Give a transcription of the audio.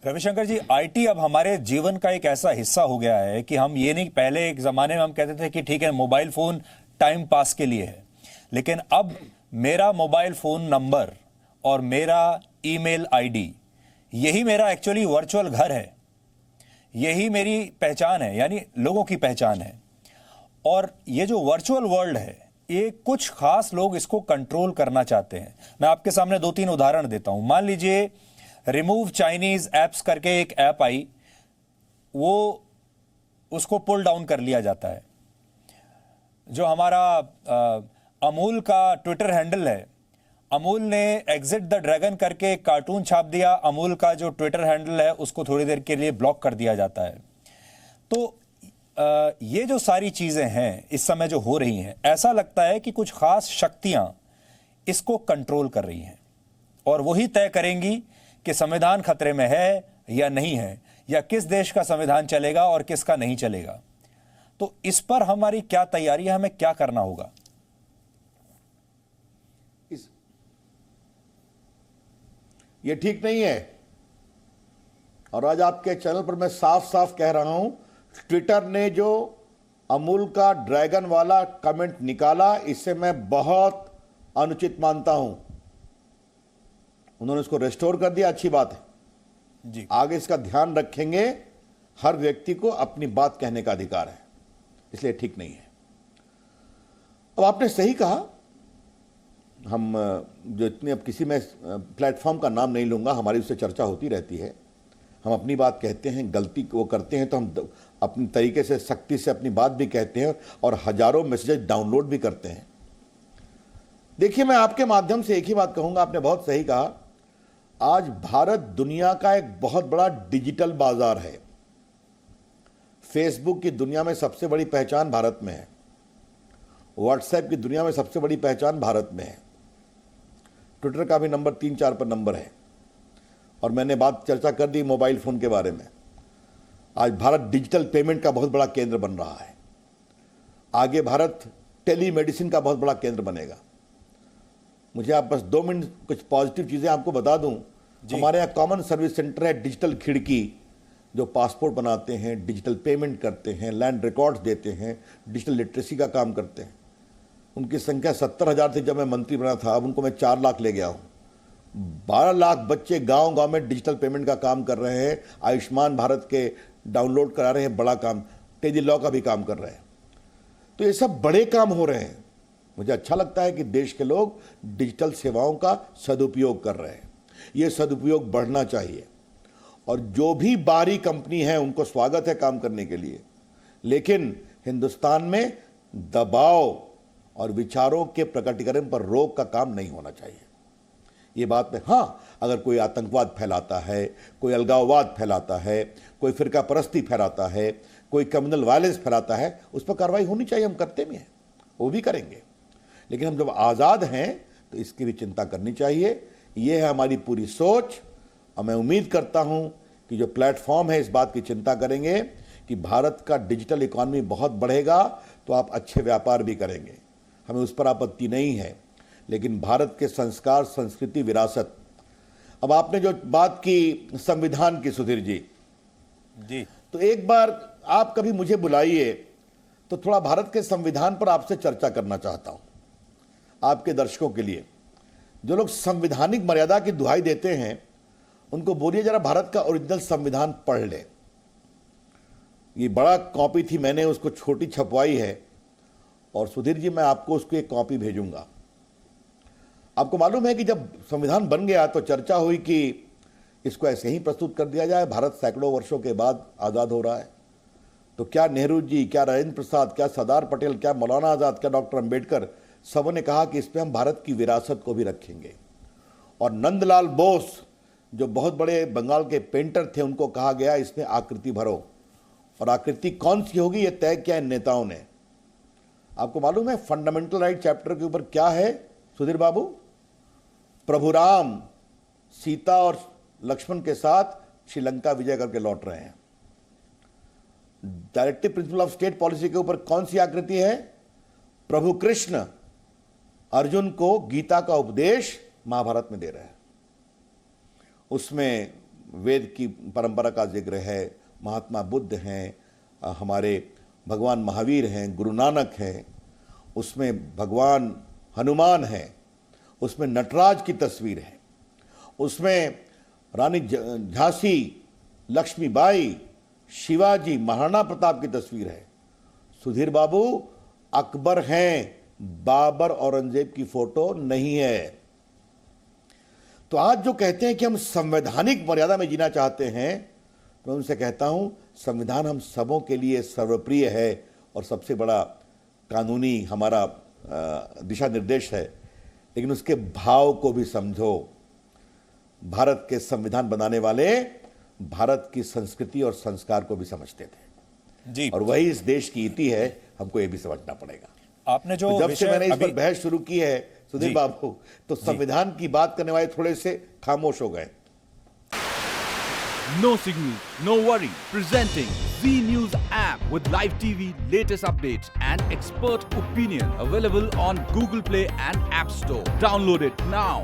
रविशंकर जी, IT अब हमारे जीवन का एक ऐसा हिस्सा हो गया है कि हम ये नहीं, पहले एक जमाने में हम कहते थे कि ठीक है मोबाइल फोन टाइम पास के लिए है, लेकिन अब मेरा मोबाइल फोन नंबर और मेरा ईमेल आईडी, यही मेरा एक्चुअली वर्चुअल घर है, यही मेरी पहचान है, यानी लोगों की पहचान है। और ये जो वर्चुअल वर्ल्ड है, ये कुछ खास लोग इसको कंट्रोल करना चाहते हैं। मैं आपके सामने दो तीन उदाहरण देता हूं। मान लीजिए रिमूव चाइनीज एप्स करके एक ऐप आई, वो उसको पुल डाउन कर लिया जाता है। जो हमारा अमूल का ट्विटर हैंडल है, अमूल ने एग्जिट द ड्रैगन करके एक कार्टून छाप दिया, अमूल का जो ट्विटर हैंडल है उसको थोड़ी देर के लिए ब्लॉक कर दिया जाता है। तो ये जो सारी चीजें हैं इस समय जो हो रही हैं, ऐसा लगता है कि कुछ खास शक्तियां इसको कंट्रोल कर रही हैं और वही तय करेंगी कि संविधान खतरे में है या नहीं है, या किस देश का संविधान चलेगा और किसका नहीं चलेगा। तो इस पर हमारी क्या तैयारी है, हमें क्या करना होगा? ये ठीक नहीं है। और आज आपके चैनल पर मैं साफ साफ कह रहा हूं, ट्विटर ने जो अमूल का ड्रैगन वाला कमेंट निकाला, इसे मैं बहुत अनुचित मानता हूं। उन्होंने इसको रेस्टोर कर दिया, अच्छी बात है जी। आगे इसका ध्यान रखेंगे। हर व्यक्ति को अपनी बात कहने का अधिकार है, इसलिए ठीक नहीं है। अब आपने सही कहा, हम जो इतने, अब किसी में प्लेटफॉर्म का नाम नहीं लूंगा, हमारी उससे चर्चा होती रहती है। हम अपनी बात कहते हैं, गलती को करते हैं तो हम अपनी तरीके से सख्ती से अपनी बात भी कहते हैं और हजारों मैसेजेस डाउनलोड भी करते हैं। देखिए, मैं आपके माध्यम से एक ही बात कहूंगा, आपने बहुत सही कहा। आज भारत दुनिया का एक बहुत बड़ा डिजिटल बाजार है। फेसबुक की दुनिया में सबसे बड़ी पहचान भारत में है, व्हाट्सएप की दुनिया में सबसे बड़ी पहचान भारत में है, ट्विटर का भी नंबर 3-4 पर नंबर है। और मैंने बात चर्चा कर दी मोबाइल फोन के बारे में। आज भारत डिजिटल पेमेंट का बहुत बड़ा केंद्र बन रहा है। आगे भारत टेलीमेडिसिन का बहुत बड़ा केंद्र बनेगा। मुझे आप बस 2 मिनट कुछ पॉजिटिव चीजें आपको बता दूं। हमारे यहाँ कॉमन सर्विस सेंटर है, डिजिटल खिड़की, जो पासपोर्ट बनाते हैं, डिजिटल पेमेंट करते हैं, लैंड रिकॉर्ड्स देते हैं, डिजिटल लिटरेसी का काम करते हैं। उनकी संख्या 70,000 थी जब मैं मंत्री बना था, अब उनको मैं 4 लाख ले गया हूं। 12 लाख बच्चे गांव गांव में डिजिटल पेमेंट का काम कर रहे हैं, आयुष्मान भारत के डाउनलोड करा रहे हैं, बड़ा काम, टेली लॉ का भी काम कर रहे हैं। तो ये सब बड़े काम हो रहे हैं। मुझे अच्छा लगता है कि देश के लोग डिजिटल सेवाओं का सदुपयोग कर रहे हैं। ये सदुपयोग बढ़ना चाहिए और जो भी बाहरी कंपनी है उनको स्वागत है काम करने के लिए, लेकिन हिंदुस्तान में दबाव और विचारों के प्रकटीकरण पर रोक का काम नहीं होना चाहिए। ये बात में, हाँ, अगर कोई आतंकवाद फैलाता है, कोई अलगाववाद फैलाता है, कोई फिरका परस्ती फैलाता है, कोई कम्युनल वायलेंस फैलाता है, उस पर कार्रवाई होनी चाहिए। हम करते भी हैं, वो भी करेंगे। लेकिन हम जब आज़ाद हैं तो इसकी भी चिंता करनी चाहिए। ये है हमारी पूरी सोच और मैं उम्मीद करता हूं कि जो प्लेटफॉर्म है इस बात की चिंता करेंगे कि भारत का डिजिटल इकॉनमी बहुत बढ़ेगा तो आप अच्छे व्यापार भी करेंगे, हमें उस पर आपत्ति नहीं है। लेकिन भारत के संस्कार, संस्कृति, विरासत, अब आपने जो बात की संविधान की, सुधीर जी, तो एक बार आप कभी मुझे बुलाइए तो थोड़ा भारत के संविधान पर आपसे चर्चा करना चाहता हूं। आपके दर्शकों के लिए, जो लोग संवैधानिक मर्यादा की दुहाई देते हैं, उनको बोलिए जरा भारत का ओरिजिनल संविधान पढ़ ले। ये बड़ा कॉपी थी, मैंने उसको छोटी छपवाई है और सुधीर जी मैं आपको उसको एक कॉपी भेजूंगा। आपको मालूम है कि जब संविधान बन गया तो चर्चा हुई कि इसको ऐसे ही प्रस्तुत कर दिया जाए, भारत सैकड़ों वर्षों के बाद आज़ाद हो रहा है। तो क्या नेहरू जी, क्या राजेंद्र प्रसाद, क्या सरदार पटेल, क्या मौलाना आज़ाद, क्या डॉक्टर अंबेडकर, सबों ने कहा कि इसमें हम भारत की विरासत को भी रखेंगे। और नंदलाल बोस, जो बहुत बड़े बंगाल के पेंटर थे, उनको कहा गया इसमें आकृति भरो, और आकृति कौन सी होगी ये तय किया इन नेताओं ने। आपको मालूम है फंडामेंटल राइट चैप्टर के ऊपर क्या है सुधीर बाबू? प्रभु राम सीता और लक्ष्मण के साथ श्रीलंका विजय करके लौट रहे हैं। Directive principle of state policy के ऊपर कौन सी आकृति है? प्रभु कृष्ण अर्जुन को गीता का उपदेश महाभारत में दे रहे हैं। उसमें वेद की परंपरा का जिक्र है, महात्मा बुद्ध हैं, हमारे भगवान महावीर हैं, गुरु नानक हैं, उसमें भगवान हनुमान हैं, उसमें नटराज की तस्वीर है, उसमें रानी झांसी, लक्ष्मीबाई, शिवाजी, महाराणा प्रताप की तस्वीर है। सुधीर बाबू, अकबर हैं, बाबर औरंगजेब की फोटो नहीं है। तो आज जो कहते हैं कि हम संवैधानिक मर्यादा में जीना चाहते हैं, तो मैं उनसे कहता हूं संविधान हम सबों के लिए सर्वप्रिय है और सबसे बड़ा कानूनी हमारा दिशा निर्देश है, लेकिन उसके भाव को भी समझो। भारत के संविधान बनाने वाले भारत की संस्कृति और संस्कार को भी समझते थे जी, और वही इस देश की इति है, हमको ये भी समझना पड़ेगा। आपने जो तो जब से मैंने इस पर बहस शुरू की है सुधीर जी। बाबू, तो संविधान की बात करने वाले थोड़े से खामोश हो गए। No signal, no worry. Presenting Z News app with live TV, latest updates and expert opinion. Available on Google Play and App Store. Download it now.